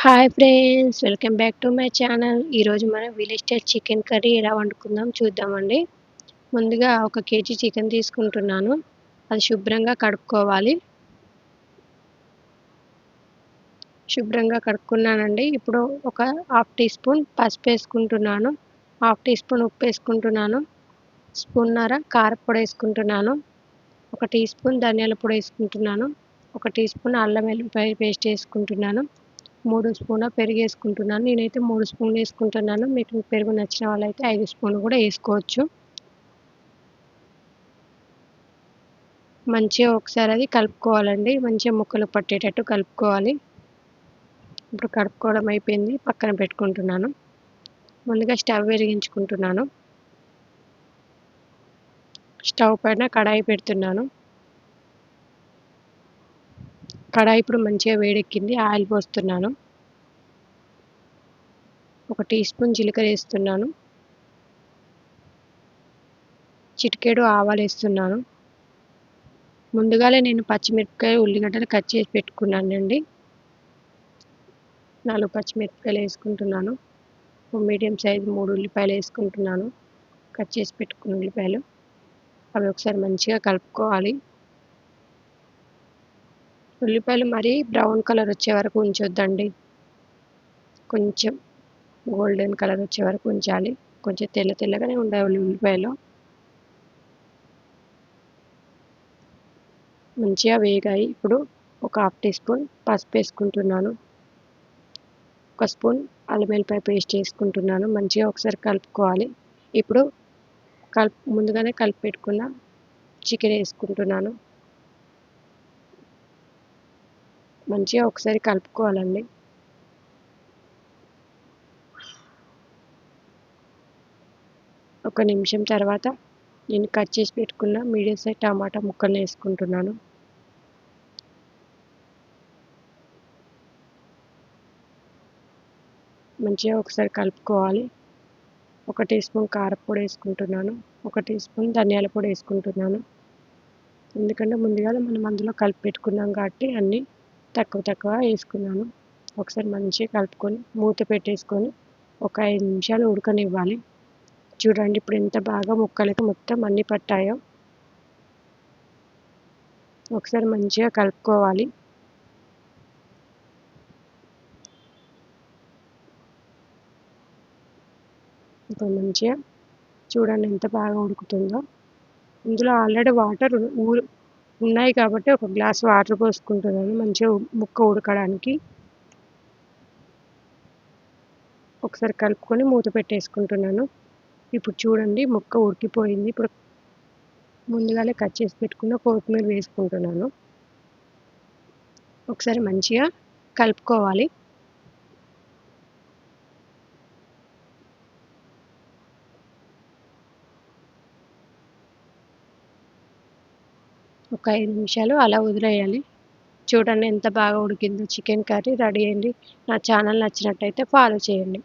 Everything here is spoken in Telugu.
Hi friends, welcome back to my channel. ఈరోజు మనం విలేజ్ స్టైల్ చికెన్ కర్రీ ఎలా వండుకుందాం చూద్దామండి. ముందుగా 1 కేజీ చికెన్ తీసుకుంటున్నాను. అది శుభ్రంగా కడుక్కోవాలి. శుభ్రంగా కడుక్కున్నానండి. ఇప్పుడు ఒక హాఫ్ టీ స్పూన్ పసుపు వేసుకుంటున్నాను. హాఫ్ టీ స్పూన్ ఉప్పు వేసుకుంటున్నాను. స్పూన్నర కారప్పొడి వేసుకుంటున్నాను. 1 టీ స్పూన్ ధనియాల పొడి వేసుకుంటున్నాను. 1 టీ స్పూన్ అల్లం వెల్లుల్లిపాయ పేస్ట్ వేసుకుంటున్నాను. 3 స్పూన్ల పెరుగేసుకుంటున్నాను. నేనైతే 3 స్పూన్లు ఏసుకుంటున్నాను. మీకు పెరుగు నచ్చిన వాళ్ళైతే 5 స్పూన్లు కూడా ఏసుకోవచ్చు. మంచిగా ఒకసారి అది కలుపుకోవాలండి. మంచిగా ముక్కలు పట్టేటట్టు కలుపుకోవాలి. ఇప్పుడు కలుపుకోవడం అయిపోయింది. పక్కన పెట్టుకుంటున్నాను. ముందుగా స్టవ్ వెలిగించుకుంటున్నాను. స్టవ్ పైన కడాయి పెడుతున్నాను. కడాయి ఇప్పుడు మంచిగా వేడెక్కింది. ఆయిల్ పోస్తున్నాను. 1 టీ స్పూన్ జీలకర్ర వేస్తున్నాను. చిటికెడు ఆవాలేస్తున్నాను. ముందుగానే నేను పచ్చిమిరపకాయ, ఉల్లిగడ్డలు కట్ చేసి పెట్టుకున్నానండి. 4 పచ్చిమిరపకాయలు వేసుకుంటున్నాను. మీడియం సైజ్ 3 ఉల్లిపాయలు వేసుకుంటున్నాను. కట్ చేసి పెట్టుకున్న ఉల్లిపాయలు. అవి ఒకసారి మంచిగా కలుపుకోవాలి. ఉల్లిపాయలు మరీ బ్రౌన్ కలర్ వచ్చే వరకు ఉంచొద్దండి. కొంచెం గోల్డెన్ కలర్ వచ్చే వరకు ఉంచాలి. కొంచెం తెల్ల తెల్లగానే ఉండాలి ఉల్లిపాయలు. మంచిగా వేగాయి. ఇప్పుడు ఒక హాఫ్ టీ స్పూన్ పసుపు వేసుకుంటున్నాను. 1 స్పూన్ అల్లం వెల్లుల్లిపాయ పేస్ట్ వేసుకుంటున్నాను. మంచిగా ఒకసారి కలుపుకోవాలి. ఇప్పుడు ముందుగానే కలిపి పెట్టుకున్న చికెన్ వేసుకుంటున్నాను. మంచిగా ఒకసారి కలుపుకోవాలండి. ఒక నిమిషం తర్వాత నేను కట్ చేసి పెట్టుకున్న మీడియం సైజ్ టమాటా ముక్కల్ని వేసుకుంటున్నాను. మంచిగా ఒకసారి కలుపుకోవాలి. 1 టీ స్పూన్ కారప్పొడి వేసుకుంటున్నాను. 1 టీ స్పూన్ ధనియాల పొడి వేసుకుంటున్నాను. ఎందుకంటే ముందుగానే మనం అందులో కలిపి పెట్టుకున్నాం కాబట్టి అన్నీ తక్కువ వేసుకున్నాను. ఒకసారి మంచిగా కలుపుకొని మూత పెట్టేసుకొని ఒక 5 నిమిషాలు ఉడకనివ్వాలి. చూడండి ఇప్పుడు ఎంత బాగా ముక్కలకి మొత్తం అన్నీ పట్టాయో. ఒకసారి మంచిగా కలుపుకోవాలి. ఇప్పుడు మంచిగా చూడండి ఎంత బాగా ఉడుకుతుందో. ఇందులో ఆల్రెడీ వాటర్ ఉన్నాయి కాబట్టి ఒక గ్లాస్ వాటర్ పోసుకుంటున్నాను మంచిగా ముక్క ఉడకడానికి. ఒకసారి కలుపుకొని మూత పెట్టేసుకుంటున్నాను. ఇప్పుడు చూడండి ముక్క ఉడికిపోయింది. ఇప్పుడు ముందుగానే కట్ చేసి పెట్టుకున్న కొత్తిమీర వేసుకుంటున్నాను. ఒకసారి మంచిగా కలుపుకోవాలి. ఒక 5 నిమిషాలు అలా వదిలేయాలి. చూడండి ఎంత బాగా ఉడికిందో. చికెన్ కర్రీ రెడీ అయింది. నా ఛానల్ నచ్చినట్టయితే ఫాలో చేయండి.